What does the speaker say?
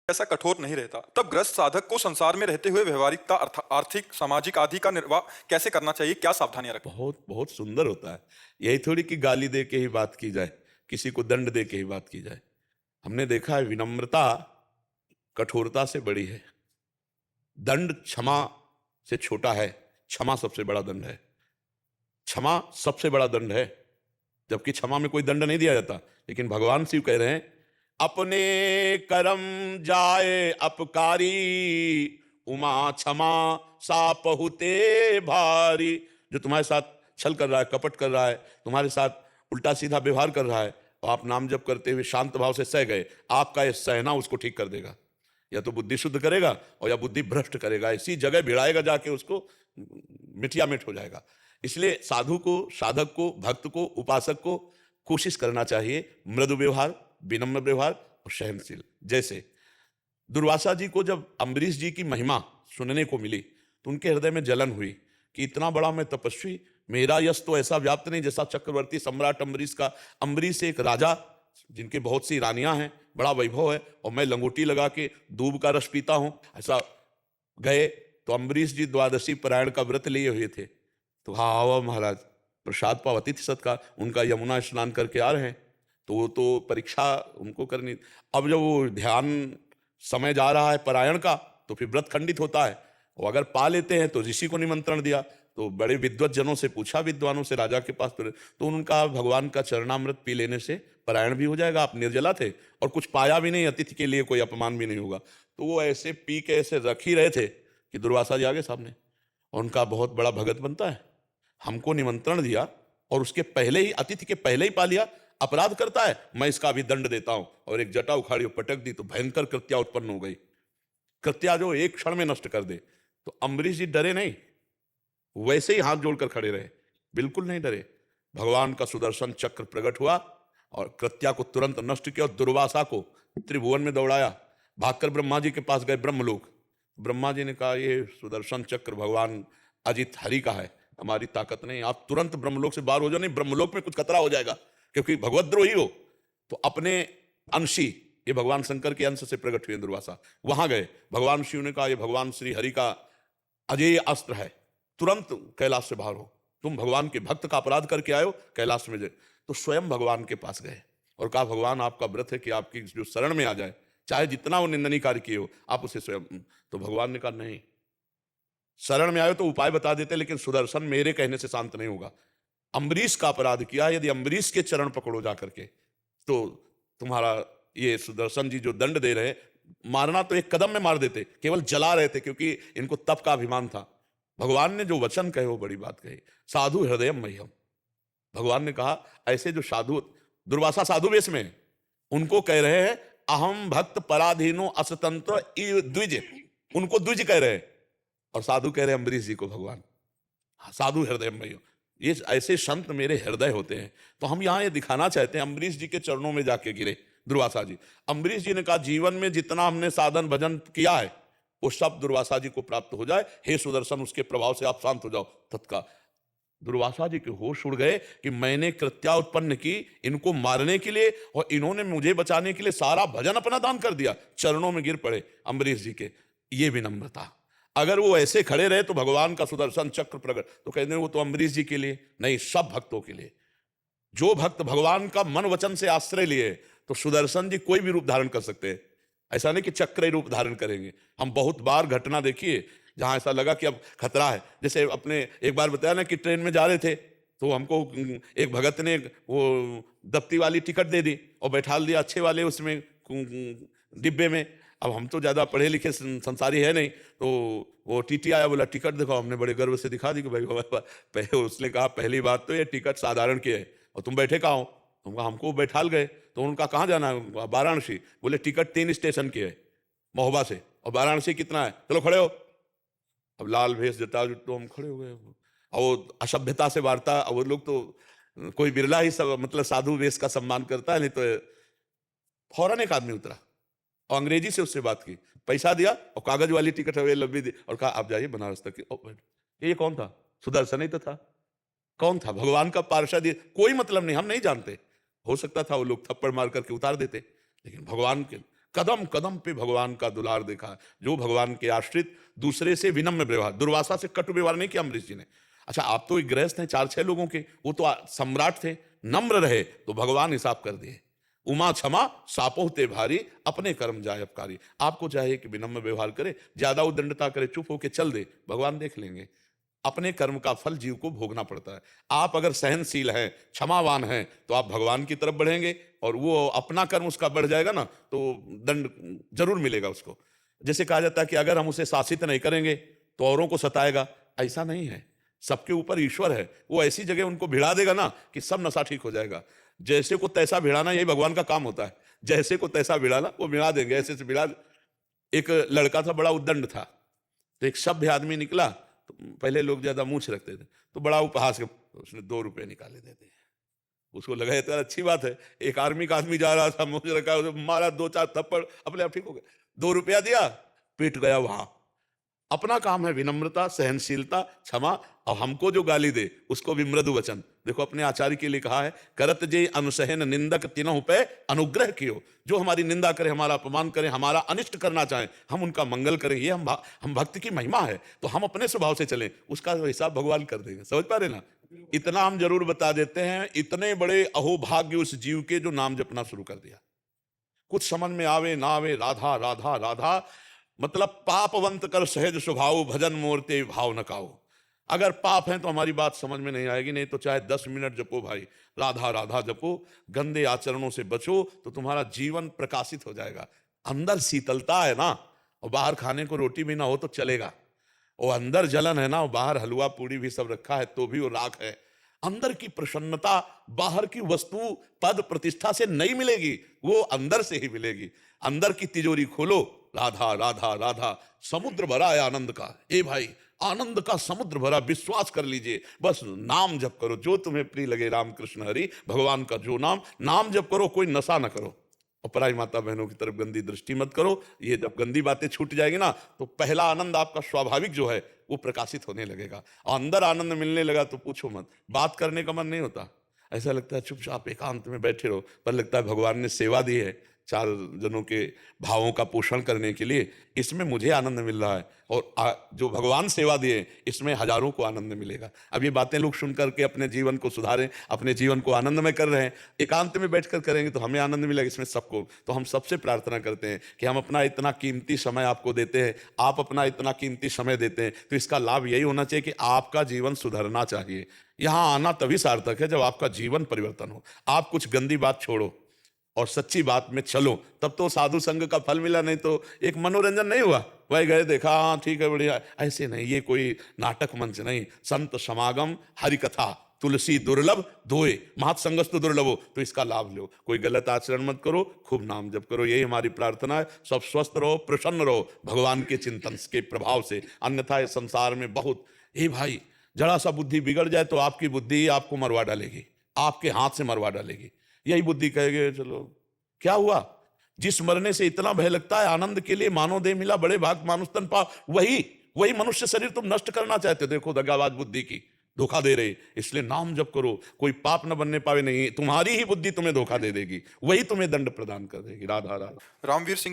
ऐसा कठोर नहीं रहता, तब ग्रस्त साधक को संसार में रहते हुए व्यवहारिकता आर्थिक सामाजिक आदि का निर्वाह कैसे करना चाहिए, क्या सावधानियां रखें? बहुत बहुत सुंदर होता है। यही थोड़ी कि गाली दे के ही बात की जाए, किसी को दंड दे के ही बात की जाए। हमने देखा है विनम्रता कठोरता से बड़ी है। दंड क्षमा से छोटा है, क्षमा सबसे बड़ा दंड है। क्षमा सबसे बड़ा दंड है, जबकि क्षमा में कोई दंड नहीं दिया जाता। लेकिन भगवान शिव कह रहे हैं, अपने कर्म जाए अपकारी, उमा क्षमा सा पहुते भारी। जो तुम्हारे साथ छल कर रहा है, कपट कर रहा है, तुम्हारे साथ उल्टा सीधा व्यवहार कर रहा है, और आप नाम जप करते हुए शांत भाव से सह गए, आपका यह सहना उसको ठीक कर देगा। या तो बुद्धि शुद्ध करेगा और या बुद्धि भ्रष्ट करेगा, इसी जगह भिड़ाएगा जाके, उसको मिटिया मिट हो जाएगा। इसलिए साधु को, साधक को, भक्त को, उपासक को कोशिश करना चाहिए मृदु व्यवहार, विनम्र व्यवहार और सहनशील। जैसे दुर्वासा जी को जब अम्बरीश जी की महिमा सुनने को मिली तो उनके हृदय में जलन हुई कि इतना बड़ा मैं तपस्वी, मेरा यश तो ऐसा व्याप्त नहीं जैसा चक्रवर्ती सम्राट अम्बरीश का। अम्बरीश एक राजा जिनके बहुत सी रानियां हैं, बड़ा वैभव है, और मैं लंगोटी लगा के दूब का रस पीता हूं, ऐसा। गए तो अम्बरीश जी द्वादशी पारायण का व्रत लिए हुए थे, तो हाँ आओ महाराज, प्रसाद पाओ, अतिथि सत्कार। उनका यमुना स्नान करके आ रहे हैं, तो वो तो परीक्षा उनको करनी। अब जब वो ध्यान समय जा रहा है पारायण का, तो फिर व्रत खंडित होता है। और अगर पा लेते हैं तो ऋषि को निमंत्रण दिया, तो बड़े विद्वत जनों से पूछा, विद्वानों से, राजा के पास, तो उनका भगवान का चरणामृत पी लेने से पारायण भी हो जाएगा, आप निर्जला थे और कुछ पाया भी नहीं, अतिथि के लिए कोई अपमान भी नहीं होगा। तो वो ऐसे पी के ऐसे रख ही रहे थे कि दुर्वासा जी आगे सामने, और उनका बहुत बड़ा भगत बनता है, हमको निमंत्रण दिया और उसके पहले ही, अतिथि के पहले ही पा लिया, अपराध करता है, मैं इसका भी दंड देता हूं। और एक जटा उखाड़ी पटक दी तो भयंकर कृत्या उत्पन्न हो गई, कृत्या जो एक क्षण में नष्ट कर दे। तो अम्बरीश जी डरे नहीं, वैसे ही हाथ जोड़कर खड़े रहे, बिल्कुल नहीं डरे। भगवान का सुदर्शन चक्र प्रकट हुआ और कृत्या को तुरंत नष्ट किया और दुर्वासा को त्रिभुवन में दौड़ाया। भागकर ब्रह्मा जी के पास गए, ब्रह्मलोक। ब्रह्मा जी ने कहा, ये सुदर्शन चक्र भगवान अजित हरि का है, हमारी ताकत नहीं, आप तुरंत ब्रह्मलोक से बाहर हो जाओ, नहीं ब्रह्मलोक में कुछ खतरा हो जाएगा, क्योंकि भगवद्रोही हो। तो अपने अंशी, ये भगवान शंकर के अंश से प्रकट हुए दुर्वासा, वहां गए। भगवान शिव ने कहा, ये भगवान श्री हरि का अजेय अस्त्र है, तुरंत कैलाश से बाहर हो, तुम भगवान के भक्त का अपराध करके आए हो, कैलाश में जाए। तो स्वयं भगवान के पास गए और कहा, भगवान आपका व्रत है कि आपकी जो शरण में आ जाए, चाहे जितना वो निंदनीय कार्य किए हो, आप उसे स्वयं। तो भगवान ने कहा, नहीं, शरण में आए तो उपाय बता देते, लेकिन सुदर्शन मेरे कहने से शांत नहीं होगा। अम्बरीश का अपराध किया, यदि अम्बरीश के चरण पकड़ो जाकर के, तो तुम्हारा ये सुदर्शन जी जो दंड दे रहे, मारना तो एक कदम में मार देते, केवल जला रहे थे, क्योंकि इनको तप का अभिमान था। भगवान ने जो वचन कहे वो बड़ी बात कही, साधु हृदय मह्यम। भगवान ने कहा, ऐसे जो साधु, दुर्वासा साधु वेश में, उनको कह रहे हैं अहम भक्त पराधीनो असतंत्र द्विज, उनको द्विज कह रहे हैं, और साधु कह रहे हैं अम्बरीश जी को भगवान। साधु हृदय मह्यम, ये ऐसे संत मेरे हृदय होते हैं। तो हम यहां ये दिखाना चाहते हैं, अम्बरीश जी के चरणों में जाके गिरे दुर्वासा जी। अम्बरीश जी ने कहा, जीवन में जितना हमने साधन भजन किया है वो सब दुर्वासा जी को प्राप्त हो जाए, हे सुदर्शन उसके प्रभाव से आप शांत हो जाओ तत्काल। दुर्वासा जी के होश उड़ गए कि मैंने कृत्या उत्पन्न की इनको मारने के लिए, और इन्होंने मुझे बचाने के लिए सारा भजन अपना दान कर दिया। चरणों में गिर पड़े अम्बरीश जी के। ये विनम्रता, अगर वो ऐसे खड़े रहे तो भगवान का सुदर्शन चक्र प्रकट, तो कहते हैं वो तो अम्बरीश जी के लिए नहीं, सब भक्तों के लिए। जो भक्त भगवान का मन वचन से आश्रय लिए, तो सुदर्शन जी कोई भी रूप धारण कर सकते हैं, ऐसा नहीं कि चक्र ही रूप धारण करेंगे। हम बहुत बार घटना देखिए जहां ऐसा लगा कि अब खतरा है। जैसे अपने एक बार बताया ना कि ट्रेन में जा रहे थे, तो हमको एक भगत ने वो दफ्ती वाली टिकट दे दी और बैठा दिया अच्छे वाले उसमें डिब्बे में। अब हम तो ज़्यादा पढ़े लिखे संसारी है नहीं, तो वो टीटी आया, बोला टिकट दिखाओ। हमने बड़े गर्व से दिखा दी कि भाई, उसने कहा पहली बात तो ये टिकट साधारण की है और तुम बैठे कहाँ हो। तुम कहा हमको बैठाल गए, तो उनका कहाँ जाना है, वाराणसी। बोले टिकट 3 स्टेशन की है महोबा से, और वाराणसी कितना है, चलो खड़े हो। अब लाल भेष जटा, तो हम खड़े हो गए। और वो असभ्यता से वार्ता, वो लोग तो कोई बिरला ही सब मतलब साधु वेश का सम्मान करता है, नहीं तो फौरन एक आदमी उतरा और अंग्रेजी से उससे बात की, पैसा दिया और कागज वाली टिकट है लंबी दी, और कहा आप जाइए बनारस तक। ये कौन था, सुदर्शन ही तो था। कौन था, भगवान का पार्षद। कोई मतलब नहीं, हम नहीं जानते, हो सकता था वो लोग थप्पड़ मार करके उतार देते, लेकिन भगवान के कदम कदम पे भगवान का दुलार देखा। जो भगवान के आश्रित, दूसरे से विनम्र व्यवहार, दुर्वासा से कटु व्यवहार नहीं किया अम्बरीश जी ने। अच्छा, आप तो एक गृहस्थ हैं 4-6 लोगों के, वो तो सम्राट थे, नम्र रहे तो भगवान हिसाब कर दिए। उमा क्षमा सापोहते भारी, अपने कर्म जाय अपकारी। आपको चाहिए कि विनम्र व्यवहार करे, ज्यादा उद्दंडता करे, चुप होके चल दे, भगवान देख लेंगे। अपने कर्म का फल जीव को भोगना पड़ता है। आप अगर सहनशील हैं, क्षमावान हैं, तो आप भगवान की तरफ बढ़ेंगे, और वो अपना कर्म उसका बढ़ जाएगा ना, तो दंड जरूर मिलेगा उसको। जैसे कहा जाता है कि अगर हम उसे शासित नहीं करेंगे तो औरों को सताएगा, ऐसा नहीं है। सबके ऊपर ईश्वर है, वो ऐसी जगह उनको भिड़ा देगा ना कि सब नशा ठीक हो जाएगा। जैसे को तैसा भिड़ाना, यही भगवान का काम होता है। जैसे को तैसा भिड़ाना, वो भिड़ा देंगे, ऐसे से भिड़ा। एक लड़का था, बड़ा उद्दंड था, तो एक सभ्य आदमी निकला। तो पहले लोग ज्यादा मूंछ रखते थे, तो बड़ा उपहास के उसने 2 रुपए निकाले देते। उसको लगा ये तो अच्छी बात है, एक आर्मी का आदमी जा रहा था, मूंछ रखा, उसे मारा 2-4 थप्पड़, अपने आप ठीक हो गया। 2 रुपया दिया, पीट गया वहां। अपना काम है विनम्रता, सहनशीलता, क्षमा, और हमको जो गाली दे उसको भी मृदु वचन। देखो अपने आचार्य के लिए कहा है, करत जे अनुसहन निंदक तिनहु पे अनुग्रह कियो। जो हमारी निंदा करे, हमारा अपमान करे, हमारा अनिष्ट करना चाहे, हम उनका मंगल करें, ये हम भक्त की महिमा है। तो हम अपने स्वभाव से चलें, उसका हिसाब भगवान कर देंगे। समझ पा रहे ना? इतना हम जरूर बता देते हैं, इतने बड़े अहोभाग्य उस जीव के जो नाम जपना शुरू कर दिया। कुछ समझ में आवे ना आवे, राधा राधा राधा मतलब पापवंत कर सहज स्वभाव, भजन मूर्ति भाव न काओ। अगर पाप है तो हमारी बात समझ में नहीं आएगी, नहीं तो चाहे 10 मिनट जपो भाई, राधा राधा जपो, गंदे आचरणों से बचो, तो तुम्हारा जीवन प्रकाशित हो जाएगा। अंदर शीतलता है ना, और बाहर खाने को रोटी भी ना हो तो चलेगा। और अंदर जलन है ना, और बाहर हलवा पूड़ी भी सब रखा है तो भी वो राख है। अंदर की प्रसन्नता बाहर की वस्तु पद प्रतिष्ठा से नहीं मिलेगी, वो अंदर से ही मिलेगी। अंदर की तिजोरी खोलो, राधा राधा राधा, समुद्र भरा है आनंद का। ए भाई, आनंद का समुद्र भरा, विश्वास कर लीजिए। बस नाम जप करो, जो तुम्हें प्रिय लगे, राम कृष्ण हरि, भगवान का जो नाम जप करो। कोई नशा ना करो, और पराई माता बहनों की तरफ गंदी दृष्टि मत करो। ये जब गंदी बातें छूट जाएगी ना, तो पहला आनंद आपका स्वाभाविक जो है वो प्रकाशित होने लगेगा। और अंदर आनंद मिलने लगा तो पूछो मत, बात करने का मन नहीं होता। ऐसा लगता है चुपचाप एकांत में बैठे रहो, पर लगता है भगवान ने सेवा दी है 4 जनों के भावों का पोषण करने के लिए, इसमें मुझे आनंद मिल रहा है, और जो भगवान सेवा दिए इसमें हजारों को आनंद मिलेगा। अब ये बातें लोग सुन करके अपने जीवन को सुधारें, अपने जीवन को आनंदमय कर रहे हैं। एकांत में बैठकर करेंगे तो हमें आनंद मिलेगा, इसमें सबको। तो हम सबसे प्रार्थना करते हैं कि हम अपना इतना कीमती समय आपको देते हैं, आप अपना इतना कीमती समय देते हैं, तो इसका लाभ यही होना चाहिए कि आपका जीवन सुधरना चाहिए। यहाँ आना तभी सार्थक है जब आपका जीवन परिवर्तन हो। आप कुछ गंदी बात छोड़ो और सच्ची बात में चलो, तब तो साधु संग का फल मिला, नहीं तो एक मनोरंजन नहीं हुआ। वही गए, देखा, हाँ ठीक है बढ़िया, ऐसे नहीं। ये कोई नाटक मंच नहीं। संत समागम, हरि कथा, तुलसी दुर्लभ धोए, महत्संगस्तु दुर्लभो, तो इसका लाभ लो। कोई गलत आचरण मत करो, खूब नाम जप करो, यही हमारी प्रार्थना है। सब स्वस्थ रहो, प्रसन्न रहो भगवान के चिंतन के प्रभाव से। अन्यथा इस संसार में बहुत, भाई जरा सा बुद्धि बिगड़ जाए तो आपकी बुद्धि आपको मरवा डालेगी, आपके हाथ से मरवा डालेगी। यही बुद्धि कहेगे चलो क्या हुआ। जिस मरने से इतना भय लगता है, आनंद के लिए मानव देह मिला, बड़े भाग मानुष तन पा, वही मनुष्य शरीर तुम नष्ट करना चाहते हो। देखो दगाबाज बुद्धि की धोखा दे रहे, इसलिए नाम जप करो, कोई पाप न बनने पावे। नहीं, तुम्हारी ही बुद्धि तुम्हें धोखा दे देगी, वही तुम्हें दंड प्रदान कर देगी। राधा राधा। रामवीर सिंह